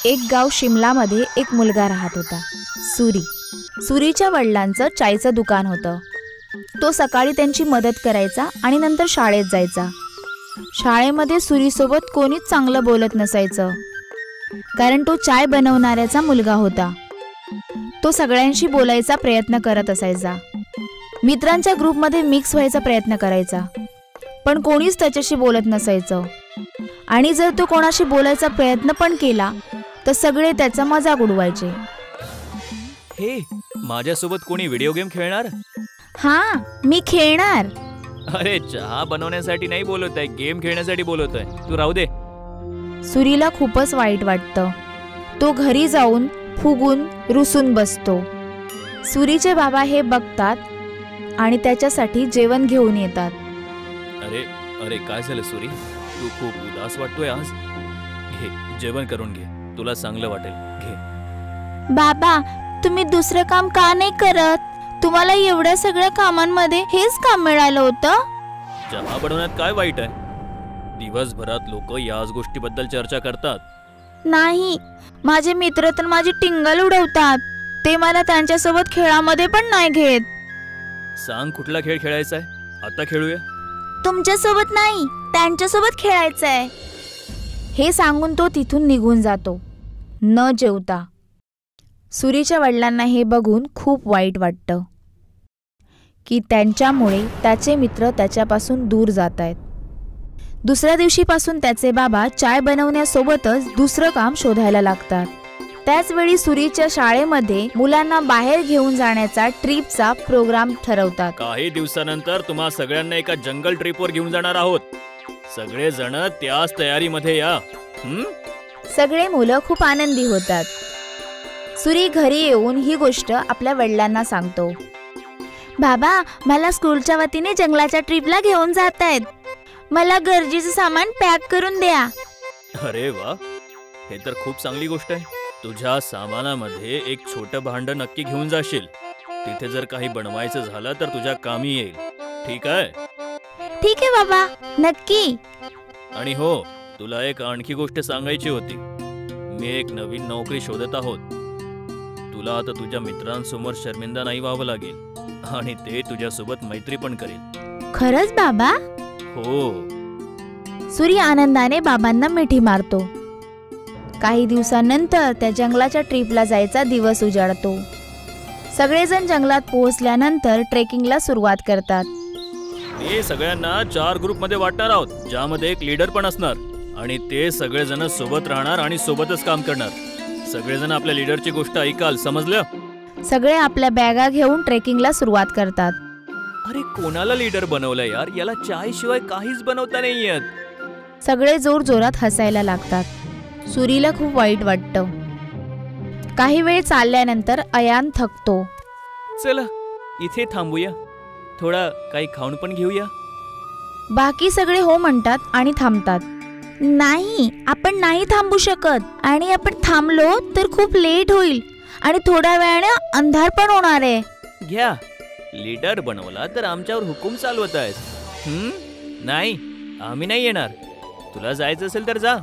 एक गाव शिमलामध्ये एक मुलगा राहत होता, सुरी. सुरीच्या वडिलांचं चायचं दुकान होतं. तो सकाळी त्यांची मदत करायचा आणि नंतर शाळेत जायचा. शाळेमध्ये सुरीसोबत कोणीच चांगलं बोलत नसायचं, कारण तो चाय बनवणाऱ्याचा मुलगा होता. तो सगळ्यांशी बोलायचा प्रयत्न करत असायचा. मित्रांच्या ग्रुपमध्ये मिक्स व्हायचा प्रयत्न करायचा, पण कोणीच त्याच्याशी बोलत नसायचं. आणि जर तो कोणाशी बोलायचा प्रयत्न पण केला तर सगळे त्याचा मजाक उडवायचे. हे, माझ्यासोबत कोणी व्हिडिओ गेम खेळणार? हां, मी खेळणार. अरे, चहा बनवण्यासाठी नाही बोलत आहे, गेम खेळण्यासाठी बोलत आहे. तू राहू दे. सुरीला खूपच वाईट वाटतं. तो घरी जाऊन फुगून रुसून बसतो. सुरीचे बाबा हे बघतात आणि त्याच्यासाठी जेवण घेऊन येतात. अरे अरे, काय झालं सुरी? तू खूप उदास वाटतोय आज. घे, जेवण करून घे, तुला चांगलं वाटेल. घे. बाबा, तुम्ही दुसरं काम का नाही करत? तुम्हाला एवढ्या सगळ्या कामांमध्ये हेच काम मिळालं होतं? चहा बनवण्यात काय वाईट आहे? दिवसभरात लोक याच गोष्टीबद्दल चर्चा करतात. नाही, माझे मित्र तर माझी टिंगल उडवतात. ते मला त्यांच्यासोबत खेळामध्ये पण नाही घेत. सांग, कुठला खेळ खेळायचा आहे? आता खेळूया. तुमच्यासोबत नाही, त्यांच्यासोबत खेळायचंय. हे सांगून तो तिथून निघून जातो, न जेवता. सुरीच्या वडिलांना हे बघून खूप वाईट वाटतं की त्यांच्यामुळे त्याचे मित्र त्याच्यापासून दूर जात आहेत. दुसऱ्या दिवशीपासून त्याचे बाबा चाय बनवण्यासोबतच दुसरं काम शोधायला लागतात. त्याचवेळी सुरीच्या शाळेमध्ये मुलांना बाहेर घेऊन जाण्याचा ट्रिपचा प्रोग्राम ठरवतात. काही दिवसानंतर तुम्हा सगळ्यांना एका जंगल ट्रिपवर घेऊन जाणार आहोत. सगळे जण त्याच तयारीमध्ये या. सगळे मुलं खूप आनंदी होतात. सुरी घरी येऊन ही गोष्ट आपल्या वडिलांना सांगतो. बाबा, मला स्कूलच्या वतीने जंगलाच्या ट्रिपला घेऊन जात आहेत. मला गरजेचं सामान पॅक करून द्या. अरे वा, हे तर खूप चांगली गोष्ट आहे. तुझ्या सामानामध्ये एक छोटं भांड नक्की घेऊन जाशील. तिथे जर काही बनवायचं झालं तर तुझ्या कामी येईल. ठीक आहे? ठीक आहे बाबा, नक्की. आणि हो, तुला एक आणखी गोष्ट सांगायची होती. मी एक नवीन नोकरी शोधत आहोत. तुला आता तुझ्या मित्रांसमोर शर्मिंदा नाही व्हावं लागेल आणि ते तुझ्यासोबत मैत्री पण करेल. खरंच बाबा? हो. सूर्य आनंदाने बाबांना मिठी मारतो. काही दिवसांनंतर त्या जंगलाच्या ट्रिपला जायचा दिवस उजाडतो. सगळेजण जंगलात पोहोचल्यानंतर ट्रेकिंगला सुरुवात करतात. मी सगळ्यांना 4 ग्रुपमध्ये वाटणार आहोत, ज्यामध्ये एक लीडर पण असणार. आणि ते सगळेजण सोबत राहणार आणि सोबतच काम करणार. सगळेजण आपल्या लीडरची गोष्ट ऐकाल, समजलं? सगळे आपल्या बॅगा घेऊन ट्रेकिंगला सुरुवात करतात. अरे, कोणाला लीडर बनवलंय यार? याला चाय शिवाय काहीच बनवता नाही येत. सगळे जोर जोरात हसायला लागतात. सुरीला खूप वाईट वाटतं. काही वेळ चालल्यानंतर अयान थकतो. चला, इथे थांबूया. थोडा काही खाऊन पण घेऊया. बाकी सगळे हो म्हणतात आणि थांबतात. नाही, आपण नाही थांबू शकत. आणि आपण थांबलो तर खूप लेट होईल आणि थोड्या वेळाने अंधार पण होणार आहे. घ्या, लीडर बनवला तर आमच्यावर हुकूम चालवत आहेस? नाही, आम्ही नाही येणार. तुला जायचं असेल तर जा.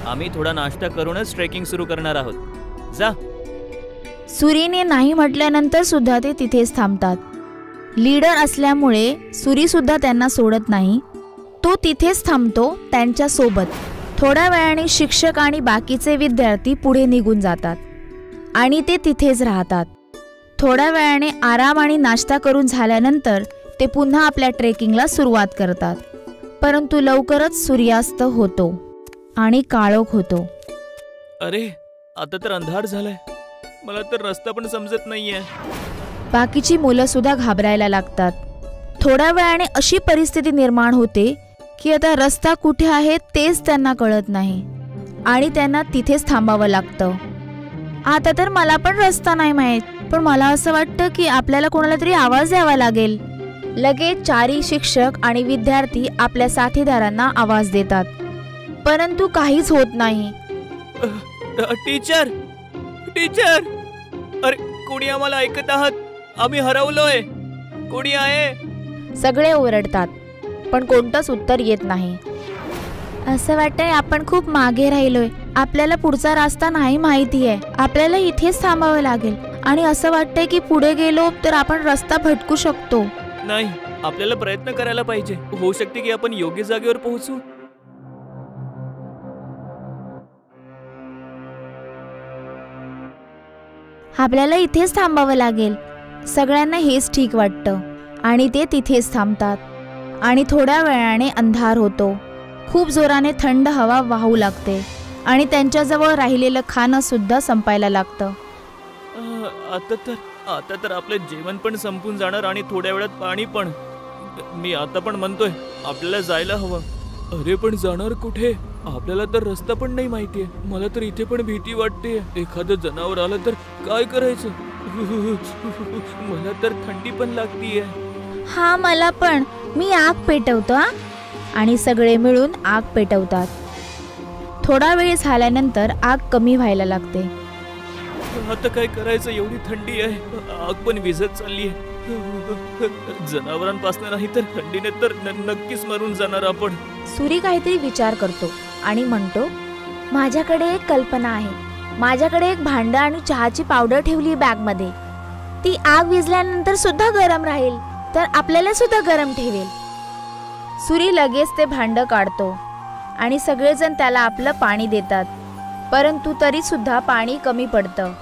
आम्ही थोडा नाश्ता करूनच ट्रेकिंग सुरू करणार आहोत. जा. सुरीने नाही म्हटल्यानंतर सुद्धा ते तिथेच थांबतात. लीडर असल्यामुळे सुरी सुद्धा त्यांना सोडत नाही. तो तिथेच थांबतो त्यांच्या सोबत. थोड्या वेळाने शिक्षक आणि बाकीचे विद्यार्थी पुढे निघून जातात आणि ते तिथेच राहतात. थोड्या वेळाने आराम आणि नाश्ता करून झाल्यानंतर ते पुन्हा आपल्या ट्रेकिंगला सुरुवात करतात. परंतु लवकरच सूर्यास्त होतो आणि काळोख होतो. अरे, आता तर अंधार झालाय. मला तर रस्ता पण समजत नाहीये. बाकीची मुलं सुद्धा घाबरायला लागतात. थोड्या वेळाने अशी परिस्थिती निर्माण होते की आता रस्ता कुठे आहे तेच त्यांना कळत नाही आणि त्यांना तिथेच थांबावं लागतं. आता तर मला पण रस्ता नाही माहीत, पण मला असं वाटतं की आपल्याला कोणाला तरी आवाज द्यावा लागेल. लगेच 4 शिक्षक आणि विद्यार्थी आपल्या साथीदारांना आवाज देतात, परंतु काहीच होत नाही. टीचर, टीचर, अरे कोणी आम्हाला ऐकत आहात? आम्ही हरवलोय. कोणी आहे? सगळे ओरडतात, पण कोणतंच उत्तर येत नाही. असं वाटतंय आपण खूप मागे राहिलोय. आपल्याला पुढचा रस्ता नाही माहिती आहे. आपल्याला इथेच थांबावं लागेल आणि असं वाटतंय की पुढे गेलो तर आपण रस्ता भटकू शकतो. नाही, आपल्याला प्रयत्न करायला पाहिजे. होऊ शकते की आपण योग्य जागेवर पोहोचू. आपल्याला इथेच थांबावं लागेल. सगळ्यांना हेच ठीक वाटतं आणि ते तिथेच थांबतात. आणि थोड्या वेळाने अंधार होतो. खूप जोराने थंड हवा वाहू लागते आणि त्यांच्याजवळ राहिलेलं खाणं सुद्धा संपायला लागतं. आता तर आपलं जेवण पण संपून जाणार आणि थोड्या वेळात पाणी पण. मी आता पण म्हणतोय आपल्याला जायला हवं. अरे पण जाणार कुठे? आपल्याला तर रस्ता पण नाही माहितीये. मला तर इथे पण भीती वाटते. एखादं जनावर आलं तर काय करायचं? मला तर थंडी पण लागतीये. हा, मला पण. मी आग पेटवतो. आणि सगळे मिळून आग पेटवतात. थोडा वेळ झाल्यानंतर आग कमी व्हायला लागते. आता काय करायचं? एवढी थंडी आहे, आग पण विझत चालली आहे. जनावरांपासून नाही तर थंडीने तर नक्कीच मरून जाणार आपण. सूरी काहीतरी विचार करतो आणि म्हणतो, माझ्याकडे एक कल्पना आहे. माझ्याकडे एक भांड आणि चहाची पावडर ठेवली बॅगमध्ये. ती आग विझल्यानंतर सुद्धा गरम राहील, तर आपल्याला सुद्धा गरम ठेवेल. सूरी लगेच ते भांड काढतो आणि सगळेजण त्याला आपलं पाणी देतात. परंतु तरी सुद्धा पाणी कमी पडतं.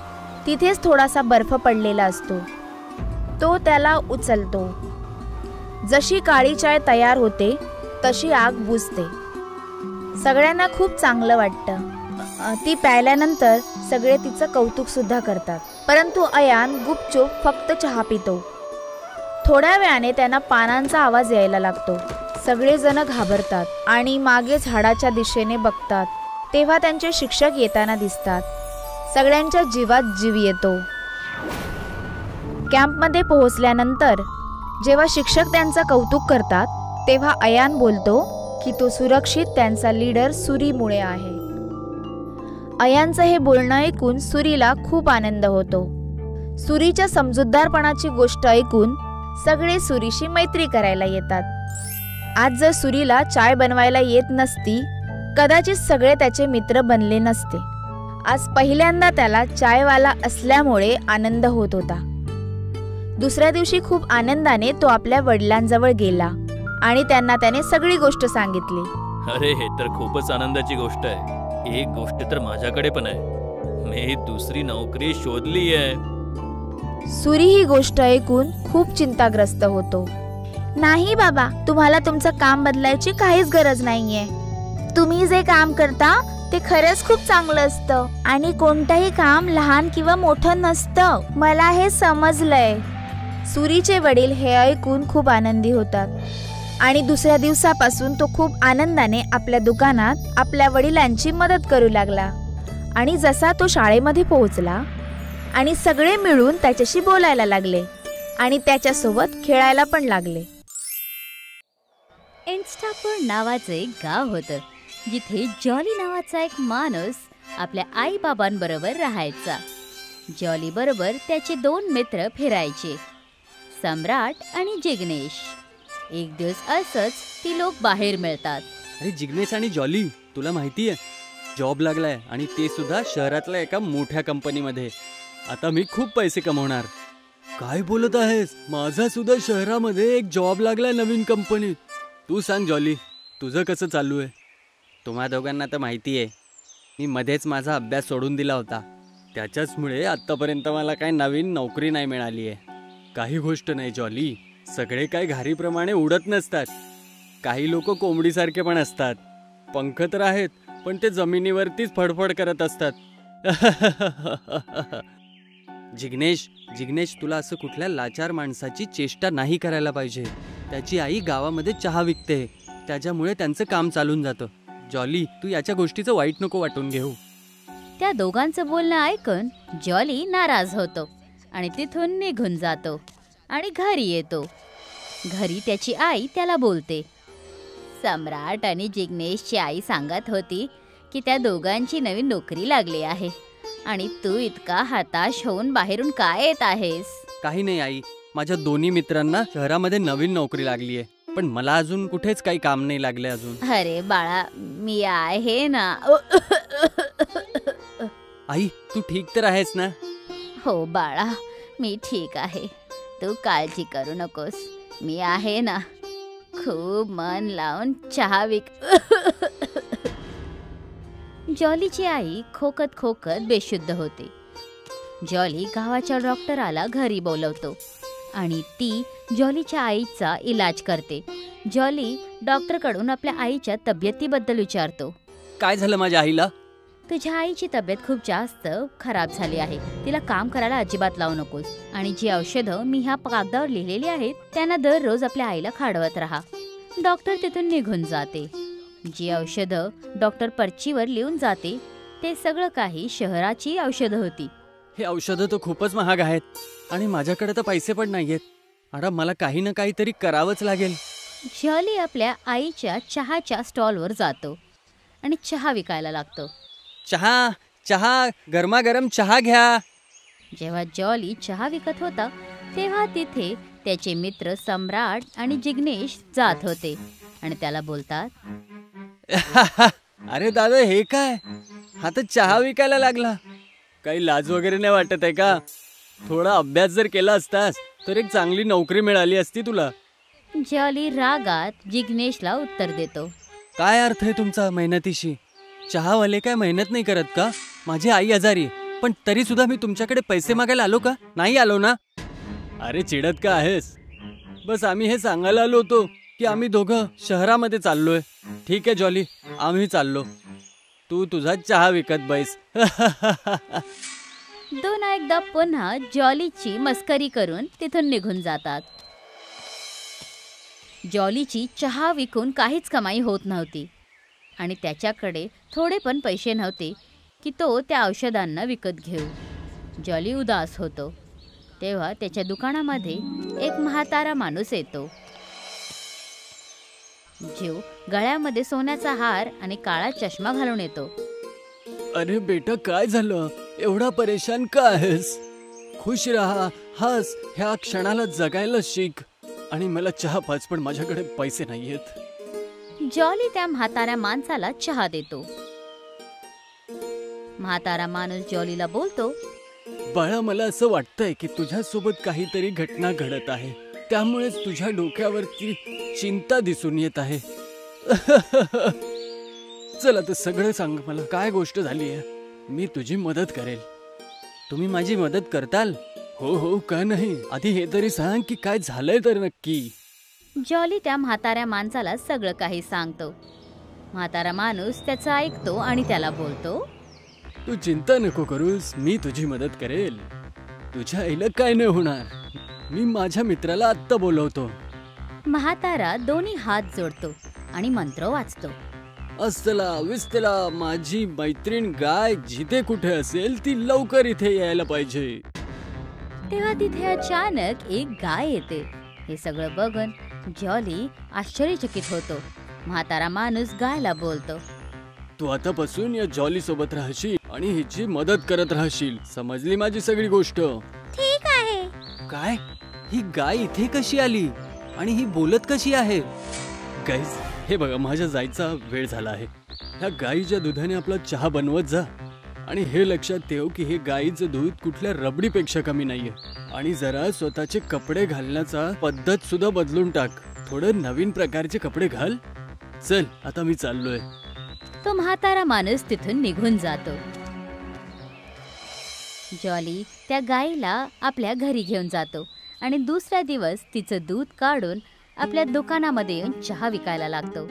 तिथेच थोडासा बर्फ पडलेला असतो. तो त्याला उचलतो. जशी काळी चाय तयार होते तशी आग बुझते. सगळ्यांना खूप चांगलं वाटतं. ती प्यायल्यानंतर सगळे तिचं कौतुक सुद्धा करतात. परंतु अयान गुपचूप फक्त चहा पितो. थोड्या वेळाने त्यांना पानांचा आवाज यायला लागतो. सगळेजण घाबरतात आणि मागे झाडाच्या दिशेने बघतात. तेव्हा त्यांचे शिक्षक येताना दिसतात. सगळ्यांच्या जीवात जीव येतो. कॅम्पमध्ये पोहोचल्यानंतर जेव्हा शिक्षक त्यांचं कौतुक करतात तेव्हा अयान बोलतो की तो सुरक्षित त्यांचा लीडर सूरीमुळे आहे. अयानचं हे बोलणं ऐकून सूरीला खूप आनंद होतो. सूरीच्या समजूतदारपणाची गोष्ट ऐकून सगळे सूरीशी मैत्री करायला येतात. आज जर सूरीला चाय बनवायला येत नसती, कदाचित सगळे त्याचे मित्र बनले नसते. आज पहिल्यांदा त्याला चायवाला असल्यामुळे आनंद होत होता. दुसऱ्या दिवशी खूप आनंदाने तो आपल्या वडिलांजवळ गेला आणि त्यांना त्याने सगळी गोष्ट सांगितली. अरे, हे तर खूपच आनंदाची गोष्ट आहे. एक गोष्ट तर माझ्याकडे पण आहे. मी दुसरी नोकरी शोधली आहे. सूरी ही गोष्ट ऐकून खूप चिंताग्रस्त होतो. नाही बाबा, तुम्हाला तुमचं काम बदलायची काहीच गरज नाहीये. तुम्ही जे काम करता ते खरंच खूप चांगलं असतं आणि कोणतंही काम लहान किंवा मोठं नसतं. मला हे समजलंय. सूरीचे वडील हे ऐकून खूप आनंदी होतात आणि दुसऱ्या दिवसापासून तो खूप आनंदाने आपल्या दुकानात आपल्या वडिलांची मदत करू लागला. आणि जसा तो शाळेमध्ये पोहोचला आणि सगळे मिळून त्याच्याशी बोलायला लागले आणि त्याच्यासोबत खेळायला पण लागले. इन्स्टापूर नावाचं एक गाव होतं, जिथे जॉली नावाचा एक माणूस आपल्या आईबाबांबरोबर राहायचा. जॉली बरोबर त्याचे 2 मित्र फिरायचे, सम्राट आणि जिग्नेश. एक दिवस असंच ती लोक बाहेर मिळतात. अरे जिग्नेश आणि जॉली, तुला माहिती आहे जॉब लागलाय आणि ते सुद्धा शहरातल्या एका मोठ्या कंपनीमध्ये. आता मी खूप पैसे कमवणार. काय बोलत आहेस? माझा सुद्धा शहरामध्ये एक जॉब लागलाय नवीन कंपनीत. तू सांग जॉली, तुझं कसं चालू आहे? तुम्हा दोघांना तर माहिती आहे मी मध्येच माझा अभ्यास सोडून दिला होता. त्याच्याचमुळे आत्तापर्यंत मला काही नवीन नोकरी नाही मिळाली आहे. काही गोष्ट नाही जॉली, सगळे काय घारीप्रमाणे उडत नसतात. काही लोक कोंबडीसारखे पण असतात. पंख तर आहेत पण ते जमिनीवरतीच फडफड करत असतात. जिग्नेश, तुला असं कुठल्या लाचार माणसाची चेष्टा नाही करायला पाहिजे. त्याची आई गावामध्ये चहा विकते, त्याच्यामुळे त्यांचं काम चालून जातं. जॉली, तू याच्या गोष्टीचं वाईट नको वाटून घेऊ. त्या दोघांचं बोलणं ऐकून जॉली नाराज होतो आणि तिथून निघून जातो आणि घरी येतो. घरी त्याची आई त्याला बोलते. सम्राट आणि जिग्नेशची आई सांगत होती की त्या दोघांची नवीन नोकरी लागली आहे आणि तू इतका हताश होऊन बाहेरून काय येत आहेस? काही नाही आई, माझ्या दोन्ही मित्रांना शहरामध्ये नवीन नोकरी लागली आहे, पण मला अजून कुठेच काही काम नाही लागले अजून. अरे बाळा, मी आहे ना. ठीक तर आहेस ना? हो बाळा, मी ठीक आहे. तू काळजी करू नकोस, मी आहे ना. खूप मन लावून चहा जॉलीची आई खोकत खोकत बेशुद्ध होते. जॉली गावाच्या डॉक्टराला घरी बोलवतो आणि ती जॉलीच्या आईचा इलाज करते. जॉली डॉक्टरकडून आपल्या आईच्या तब्येतीबद्दल विचारतो. काय झालं माझ्या आईला? तुझ्या आईची तब्येत खूप जास्त खराब झाली आहे. तिला काम करायला अजिबात लावू नकोस आणि जी औषधं मी ह्या कागदावर लिहिलेली आहेत त्यांना दररोज आपल्या आईला खाडवत राहा. डॉक्टर तिथून निघून जाते. जी औषधं डॉक्टर पर्चीवर लिहून जाते ते सगळं काही शहराची औषधं होती. हे औषधं तर खूपच महाग आहेत आणि माझ्याकडे तर पैसे पण नाहीयेत. आता मला काही ना काहीतरी करावंच लागेल. जॉली आपल्या आईच्या चहाच्या स्टॉलवर जातो आणि चहा विकायला लागतो. चहा चहा गरमागरम चहा घ्या. जेव्हा जॉली चहा विकत होता तेव्हा तिथे त्याचे मित्र सम्राट आणि जिग्नेश जात होते आणि त्याला बोलतात, अरे दादा, हे काय? हा तर चहा विकायला लागला. काही लाज वगैरे नाही वाटत आहे का? थोडा अभ्यास जर केला असतास तर एक चांगली नोकरी मिळाली असती तुला. जॉली रागात जिग्नेशला उत्तर देतो. काय अर्थ आहे तुमचा मेहनतीशी? चहावाले काय मेहनत नाही करत का? माझी आई आजारी पण तरी सुद्धा मी तुमच्याकडे पैसे मागायला आलो का? नाही आलो ना. अरे चिडत का आहेस? बस आम्ही हे सांगायला आलो होतो की आम्ही दोघं शहरामध्ये चाललोय. ठीक आहे जॉली, आम्ही चाललो. तू तुझा चहा विकत बैस. दोन एकदा पुन्हा जॉलीची मस्करी करून तिथून निघून जातात. जॉलीची चहा विकून काहीच कमाई होत नव्हती आणि त्याच्याकडे थोडे पण पैसे नव्हते की तो त्या औषधांना विकत घेऊ. जॉली उदास होतो. तेव्हा त्याच्या दुकानामध्ये एक म्हातारा माणूस येतो जो गळ्यामध्ये सोन्याचा हार आणि काळा चष्मा घालून येतो. अरे बेटा, काय झालं? एवढा परेशान का आहेस? खुश राहा, हस, ह्या क्षणाला जगायला शिक. आणि मला चहा पाच, पण माझ्याकडे पैसे नाहीयेत. जॉली त्या म्हाताऱ्या माणसाला चहा देतो. म्हातारा माणूस जॉलीला बोलतो, बाळा, मला असं वाटतंय की तुझ्यासोबत काहीतरी घटना घडत आहे. त्यामुळेच तुझ्या डोक्यावरती चिंता दिसून येत आहे. चला तर सगळं सांग मला, काय गोष्ट झाली आहे. मी तुझी मदत करेल. तुम्ही माझी मदत करताल? हो हो, का नाही. आधी हे तरी सांग की काय झालंय तर नक्की. जॉली त्या म्हाताऱ्या माणसाला सगळं काही सांगतो. म्हातारा माणूस त्याचं ऐकतो आणि त्याला बोलतो, तू चिंता नको करूस, मी तुझी मदत करेल. तुझ्या आईला काय नाही होणार. मी माझ्या मित्राला आत्ता बोलवतो. म्हातारा दोन्ही हात जोडतो आणि मंत्र वाचतो. असला विस्तला माझी मैत्रीण गाय जिथे कुठे असेल ती लवकर इथे यायला पाहिजे. तेव्हा तिथे अचानक एक गाय येते. हे सगळं बघून जॉली आश्चर्यचकित होतो. म्हातारा माणूस गायला बोलतो, तू आतापासून या जॉली सोबत राहशील आणि हिची मदत करत राहशील. समजली माझी सगळी गोष्ट? ठीक आहे. काय? ही गाय इथे कशी आली आणि ही बोलत कशी आहे? गाईज, हे बघा, माझ्या जायचा वेळ झाला आहे. ह्या गाईच्या दुधाने आपला चहा बनवत जा आणि हे लक्षात ठेव की हे गाईचं दूध कुठल्या रबडीपेक्षा कमी नाहीये. आणि जरा स्वतःचे कपडे घालण्याचा पद्धत सुद्धा बदलून टाक. थोडं नवीन प्रकारचे कपडे घाल. चल, आता मी चाललोय. तो म्हातारा माणूस तिथून निघून जातो. जॉली त्या गाईला आपल्या घरी घेऊन जातो आणि दुसरा दिवस तिचं दूध काढून आपल्या दुकानामध्ये येऊन चहा विकायला लागतो.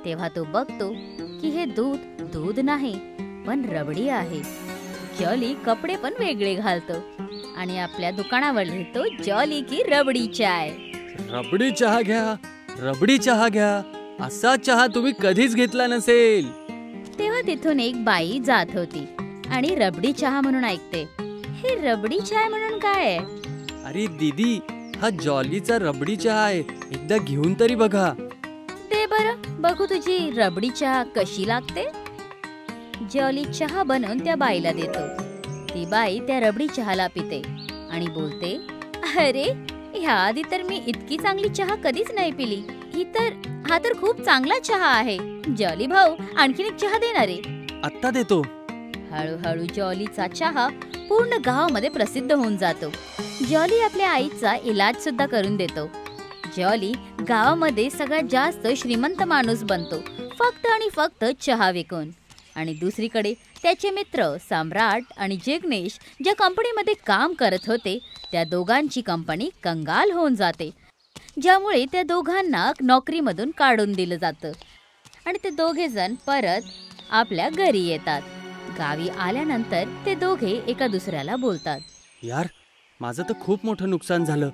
तेव्हा तो बघतो की हे दूध दूध नाही पण रबडी आहे. जॉली कपडे पण वेगळे घालतो आणि आपल्या दुकानावर लिहितो, जॉली की रबडी चाय. रबडी चहा घ्या, रबडी चहा घ्या. असा चहा तुम्ही कधीच घेतला नसेल. तेव्हा तिथून एक बाई जात होती आणि रबडी चहा म्हणून ऐकते. हे रबडी चाय म्हणून काय आहे? अरे दीदी, हा जॉलीचा रबडी चहा आहे. एकदा घेऊन तरी बघा. दे बरं बघू तुझी रबडी चहा कशी लागते. जॉली चहा बनवून त्या बाईला देतो. ती बाई त्या रबडी चहाला पिते आणि बोलते, अरे ह्या आधी तर मी इतकी चांगली चहा कधीच नाही पिली. हा तर खूप चांगला चहा आहे. जॉली भाऊ, आणखीन एक चहा देणार आहे? आत्ता देतो. हळूहळू जॉलीचा चहा पूर्ण गावामध्ये प्रसिद्ध होऊन जातो. जॉली आपल्या आईचा इलाज सुद्धा करून देतो. जॉली गावामध्ये सगळ्यात जास्त श्रीमंत माणूस बनतो, फक्त आणि फक्त चहा विकून. आणि दुसरीकडे त्याचे मित्र सम्राट आणि जिग्नेश ज्या कंपनीमध्ये काम करत होते त्या दोघांची कंपनी कंगाल होऊन जाते, ज्यामुळे त्या दोघांना नोकरीमधून काढून दिलं जातं आणि ते दोघे जण परत आपल्या घरी येतात. गावी आल्यानंतर ते दोघे एका दुसऱ्याला बोलतात. यार, माझं तर खूप मोठं नुकसान झालं.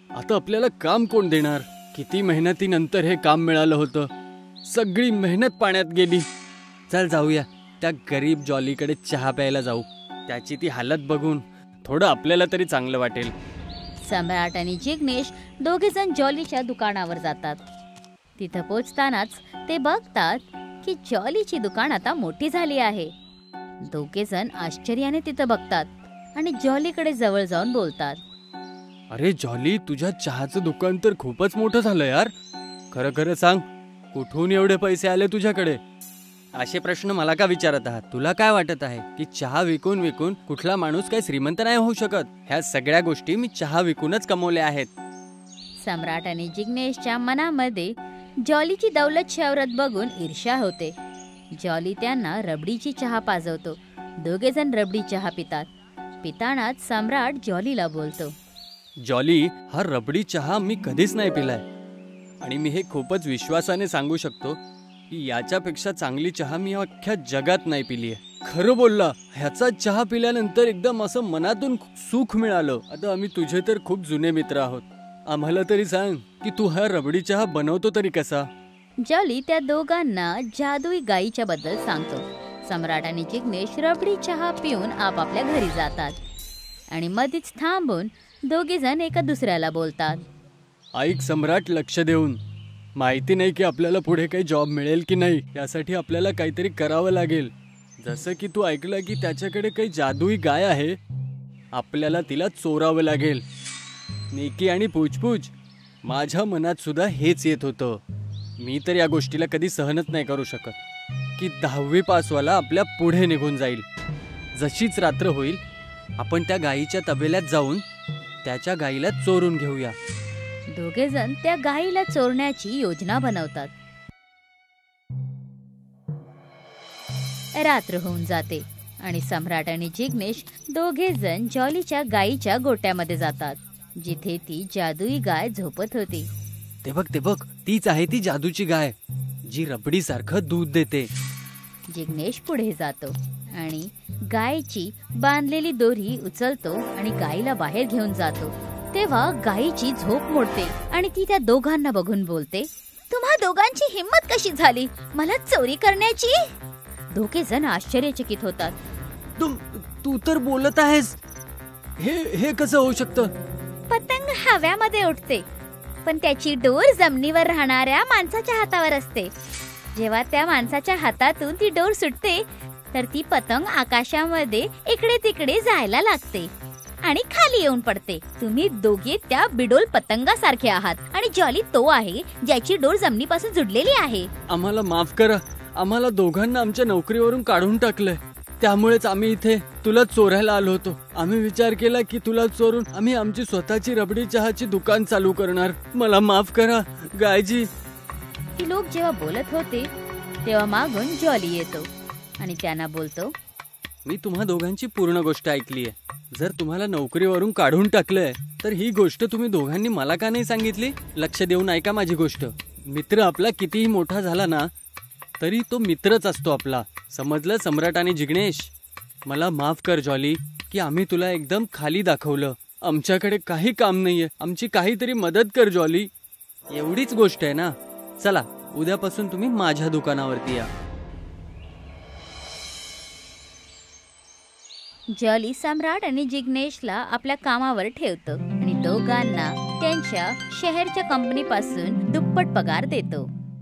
आता आपल्याला काम कोण देणार? किती मेहनतीनंतर हे काम मिळालं होतं. सगळी मेहनत पाण्यात गेली. चल जाऊया, त्या गरीब जॉलीकडे चहा प्यायला जाऊ. त्याची ती हालत बघून थोडं आपल्याला तरी चांगलं वाटेल. सम्राट आणि जिग्नेश दोघे जण जॉलीच्या दुकानावर जातात. तिथं पोचतानाच ते बघतात की जॉलीची दुकान आता मोठी झाली आहे. दोघे जण आश्चर्याने तिथं बघतात आणि जॉलीकडे जवळ जाऊन बोलतात. अरे जॉली, तुझ्या चहाचं दुकान तर खूपच मोठं झालं यार. खरं खरं सांग, कुठून एवढे पैसे आले तुझ्याकडे? असे प्रश्न मला का विचारत आहात? तुला काय वाटत आहे की चहा विकून विकून कुठला माणूस काही श्रीमंत नाही होऊ शकत? ह्या सगळ्या गोष्टी मी चहा विकूनच कमवल्या आहेत. सम्राट आणि जिग्नेशच्या मनामध्ये जॉलीची दौलत शौहरत बघून ईर्ष्या होते. जॉली त्यांना रबडीची चहा पाजवतो. दोघे जण रबडी चहा पितात. पितानाच सम्राट जॉलीला बोलतो. जॉली, हा रबडी चहा मी कधीच नाही पिलाय आणि मी हे खूपच विश्वासाने सांगू शकतो की याच्यापेक्षा चांगली चहा मी अख्ख्या जगात नाही पिली आहे. खरं बोलला, ह्याचा चहा पिल्यानंतर एकदम असं मनातून सुख मिळालं. आता आम्ही तुझे तर खूप जुने मित्र आहोत. आम्हाला तरी सांग की तू हा रबडी चहा बनवतो तरी कसा? जॉली त्या दोघांना जादुई गाईच्या बद्दल सांगतो. सम्राट आणि जिग्नेश रबडी चहा पिऊन आपापल्या घरी जातात आणि मध्येच थांबून दोघे जण एका दुसऱ्याला बोलतात. ऐक सम्राट, लक्ष देऊन. माहिती नाही की आपल्याला पुढे काही जॉब मिळेल की नाही. यासाठी आपल्याला काहीतरी करावं लागेल. जसं की तू ऐकलं की त्याच्याकडे काही जादुई गाय आहे. आपल्याला तिला चोरावं लागेल. नेकी आणि पूछपूछ, माझ्या मनात सुद्धा हेच येत होतं. मी तर या गोष्टीला कधी सहनच नाही करू शकत की 10वी पासवाला आपल्या पुढे निघून जाईल. जशीच रात्र होईल आपण त्या गायीच्या तबेल्यात जाऊन त्याच्या गायीला चोरून घेऊया. दोघे जण त्या गायीला चोरण्याची योजना बनवतात. रात्र होऊन जाते आणि सम्राट आणि जिग्नेश दोघे जण जॉलीच्या गायीच्या गोट्यामध्ये जातात, जिथे ती जादुई गाय झोपत होती. ते बघ, तीच आहे ती जादूची गाय जी रबडी सारखं दूध देते. जिग्नेश पुढे जातो आणि गायीची बांधलेली दोरी उचलतो आणि गायीला बाहेर घेऊन जातो. तेव्हा गायीची झोप मोडते आणि ती त्या दोघांना बघून बोलते. तुम्हा दोघांची हिम्मत कशी झाली मला चोरी करण्याची? दोघे जण आश्चर्यचकित होतात. तू तर बोलत आहेस, हे कसं होऊ शकतं? पतंग हव्यामध्ये उडते पण त्याची डोर जमिनीवर राहणाऱ्या माणसाच्या हातावर असते. जेव्हा त्या माणसाच्या हातातून ती डोर सुटते तर ती पतंग आकाशामध्ये इकडे तिकडे जायला लागते आणि खाली येऊन पडते. तुम्ही दोघे त्या बिडोल पतंगासारखे आहात आणि जॉली तो आहे ज्याची डोर जमिनीपासून जुडलेली आहे. आम्हाला माफ करा. आम्हाला दोघांना आमच्या नोकरीवरून काढून टाकलंय. त्यामुळेच आम्ही इथे तुला चोरायला आलो होतो. आम्ही विचार केला की तुला चोरून आम्ही आमची स्वतःची रबडी चहाची दुकान चालू करणार. मला माफ करा गायजी. ती लोक जेव्हा बोलत होते तेव्हा मागून जॉली येतो आणि त्यांना बोलतो. मी तुम्हा दोघांची पूर्ण गोष्ट ऐकली आहे. जर तुम्हाला नोकरीवरून काढून टाकलंय तर ही गोष्ट तुम्ही दोघांनी मला का नाही सांगितली? लक्ष देऊन ऐका माझी गोष्ट. मित्र आपला कितीही मोठा झाला ना तरी तो मित्रच असतो आपला. समजलं सम्राट आणि जिग्नेश? मला माफ कर जॉली की आम्ही तुला एकदम खाली दाखवलं. आमच्याकडे काही काम नाहीये. आमची काहीतरी मदत कर जॉली. एवढीच गोष्ट आहे ना. चला, उद्यापासून तुम्ही माझ्या दुकानावरती या. जॉली सम्राट आणि जिग्नेशला आपल्या कामावर ठेवतो आणि दोघांना त्यांच्या शहरच्या कंपनीपासून दुप्पट पगार देतो.